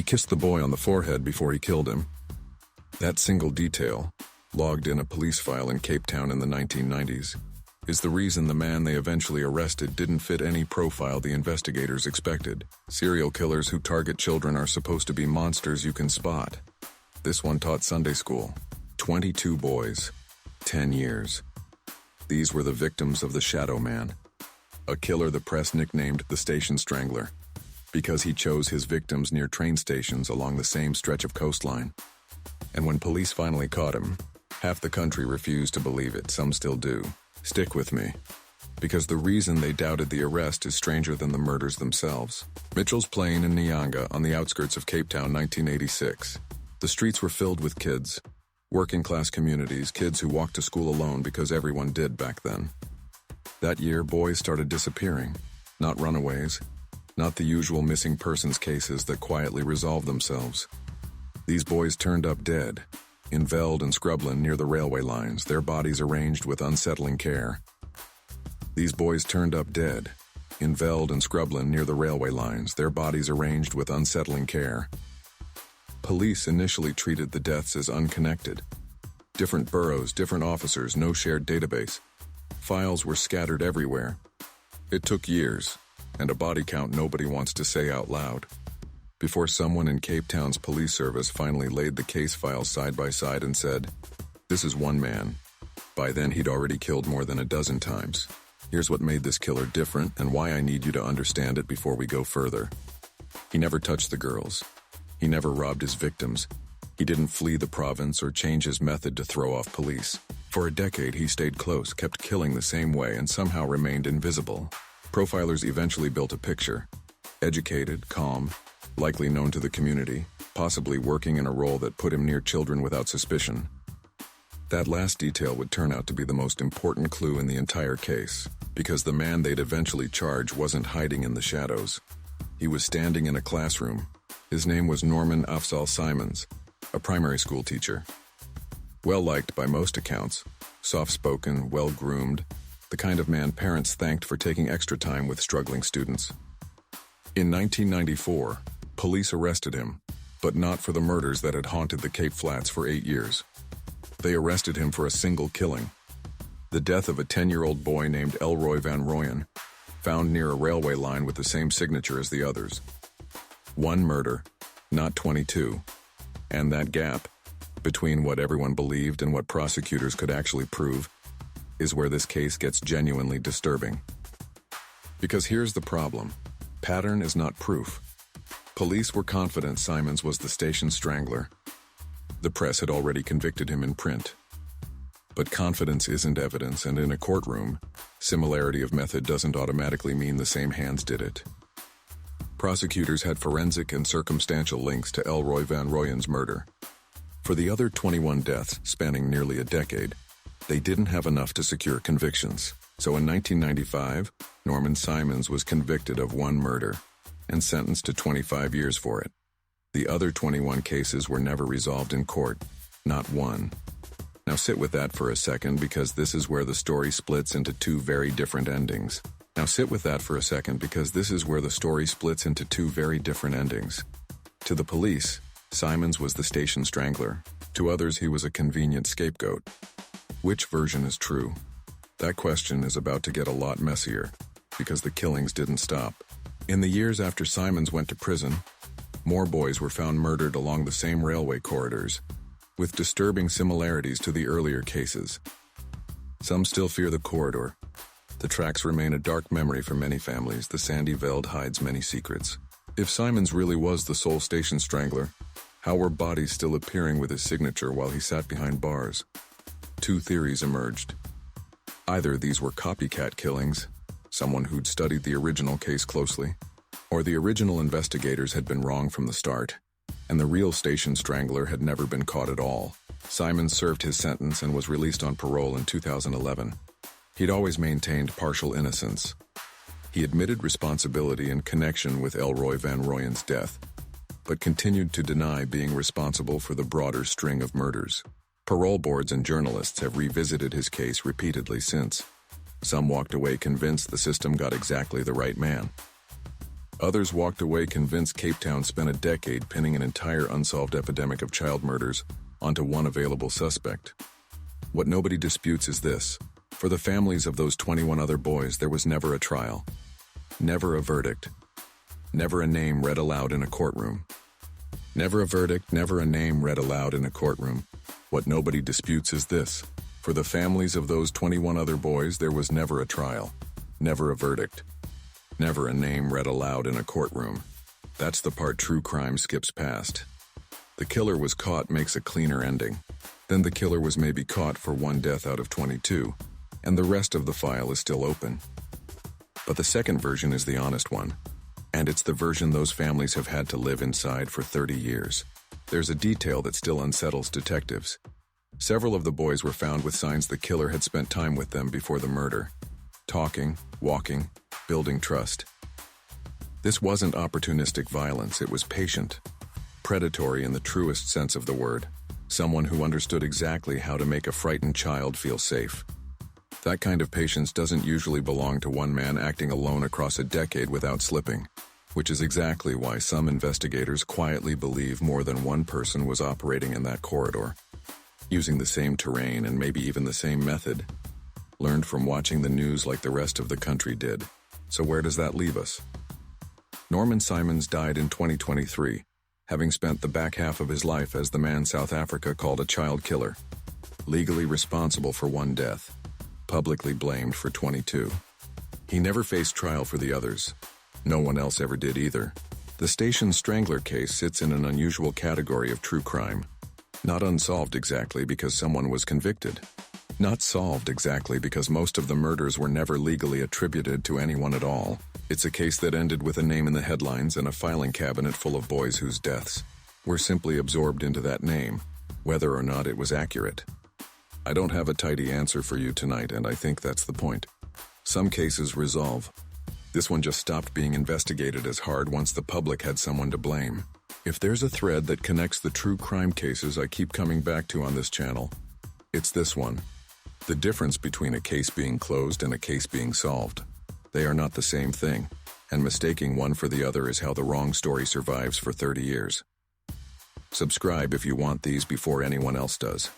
kissed the boy on the forehead before he killed him. That single detail, logged in a police file in Cape Town in the 1990s, is the reason the man they eventually arrested didn't fit any profile the investigators expected. Serial killers who target children are supposed to be monsters you can spot. This one taught Sunday school. 22 boys, 10 years. These were the victims of the Shadow Man, a killer the press nicknamed the Station Strangler, because he chose his victims near train stations along the same stretch of coastline. And when police finally caught him, half the country refused to believe it, some still do. Stick with me, because the reason they doubted the arrest is stranger than the murders themselves. Mitchell's Plain in Nyanga on the outskirts of Cape Town, 1986. The streets were filled with kids, working-class communities, kids who walked to school alone because everyone did back then. That year, boys started disappearing, not runaways, not the usual missing persons cases that quietly resolve themselves. These boys turned up dead, in Veld and Scrubland near the railway lines, their bodies arranged with unsettling care. These boys turned up dead, in Veld and Scrubland near the railway lines, their bodies arranged with unsettling care. Police initially treated the deaths as unconnected. Different boroughs, different officers, no shared database. Files were scattered everywhere. It took years, and a body count nobody wants to say out loud, before someone in Cape Town's police service finally laid the case files side by side and said, "This is one man." By then he'd already killed more than a dozen times. Here's what made this killer different and why I need you to understand it before we go further. He never touched the girls. He never robbed his victims. He didn't flee the province or change his method to throw off police. For a decade he stayed close, kept killing the same way, and somehow remained invisible. Profilers eventually built a picture. Educated, calm, likely known to the community, possibly working in a role that put him near children without suspicion. That last detail would turn out to be the most important clue in the entire case, because the man they'd eventually charge wasn't hiding in the shadows. He was standing in a classroom. His name was Norman Afzal Simons, a primary school teacher. Well-liked by most accounts, soft-spoken, well-groomed, the kind of man parents thanked for taking extra time with struggling students. In 1994, police arrested him, but not for the murders that had haunted the Cape Flats for 8 years. They arrested him for a single killing, the death of a 10-year-old boy named Elroy Van Rooyen, found near a railway line with the same signature as the others. One murder, not 22, and that gap, between what everyone believed and what prosecutors could actually prove, is where this case gets genuinely disturbing. Because here's the problem. Pattern is not proof. Police were confident Simons was the Station Strangler. The press had already convicted him in print. But confidence isn't evidence, and in a courtroom, similarity of method doesn't automatically mean the same hands did it. Prosecutors had forensic and circumstantial links to Elroy Van Rooyen's murder. For the other 21 deaths, spanning nearly a decade, they didn't have enough to secure convictions. So in 1995, Norman Simons was convicted of one murder and sentenced to 25 years for it. The other 21 cases were never resolved in court, not one. Now sit with that for a second, because this is where the story splits into two very different endings. To the police, Simons was the Station Strangler. To others, he was a convenient scapegoat. Which version is true? That question is about to get a lot messier, because the killings didn't stop. In the years after Simons went to prison, more boys were found murdered along the same railway corridors, with disturbing similarities to the earlier cases. Some still fear the corridor. The tracks remain a dark memory for many families. The sandy veld hides many secrets. If Simons really was the sole Station Strangler, how were bodies still appearing with his signature while he sat behind bars? Two theories emerged. Either these were copycat killings, someone who'd studied the original case closely, or the original investigators had been wrong from the start, and the real Station Strangler had never been caught at all. Simons served his sentence and was released on parole in 2011. He'd always maintained partial innocence. He admitted responsibility in connection with Elroy Van Rooyen's death, but continued to deny being responsible for the broader string of murders. Parole boards and journalists have revisited his case repeatedly since. Some walked away convinced the system got exactly the right man. Others walked away convinced Cape Town spent a decade pinning an entire unsolved epidemic of child murders onto one available suspect. What nobody disputes is this: for the families of those 21 other boys, there was never a trial, never a verdict, never a name read aloud in a courtroom. Never a verdict, never a name read aloud in a courtroom. What nobody disputes is this: for the families of those 21 other boys, there was never a trial, never a verdict, never a name read aloud in a courtroom. That's the part true crime skips past. The killer was caught makes a cleaner ending. Then the killer was maybe caught for one death out of 22, and the rest of the file is still open. But the second version is the honest one, and it's the version those families have had to live inside for 30 years. There's a detail that still unsettles detectives. Several of the boys were found with signs the killer had spent time with them before the murder. Talking, walking, building trust. This wasn't opportunistic violence, it was patient. Predatory in the truest sense of the word. Someone who understood exactly how to make a frightened child feel safe. That kind of patience doesn't usually belong to one man acting alone across a decade without slipping, which is exactly why some investigators quietly believe more than one person was operating in that corridor, using the same terrain and maybe even the same method, learned from watching the news like the rest of the country did. So where does that leave us? Norman Simons died in 2023, having spent the back half of his life as the man South Africa called a child killer, legally responsible for one death, publicly blamed for 22. He never faced trial for the others. No one else ever did either. The Station Strangler case sits in an unusual category of true crime. Not unsolved exactly because someone was convicted. Not solved exactly because most of the murders were never legally attributed to anyone at all. It's a case that ended with a name in the headlines and a filing cabinet full of boys whose deaths were simply absorbed into that name, whether or not it was accurate. I don't have a tidy answer for you tonight, and I think that's the point. Some cases resolve. This one just stopped being investigated as hard once the public had someone to blame. If there's a thread that connects the true crime cases I keep coming back to on this channel, it's this one. The difference between a case being closed and a case being solved. They are not the same thing, and mistaking one for the other is how the wrong story survives for 30 years. Subscribe if you want these before anyone else does.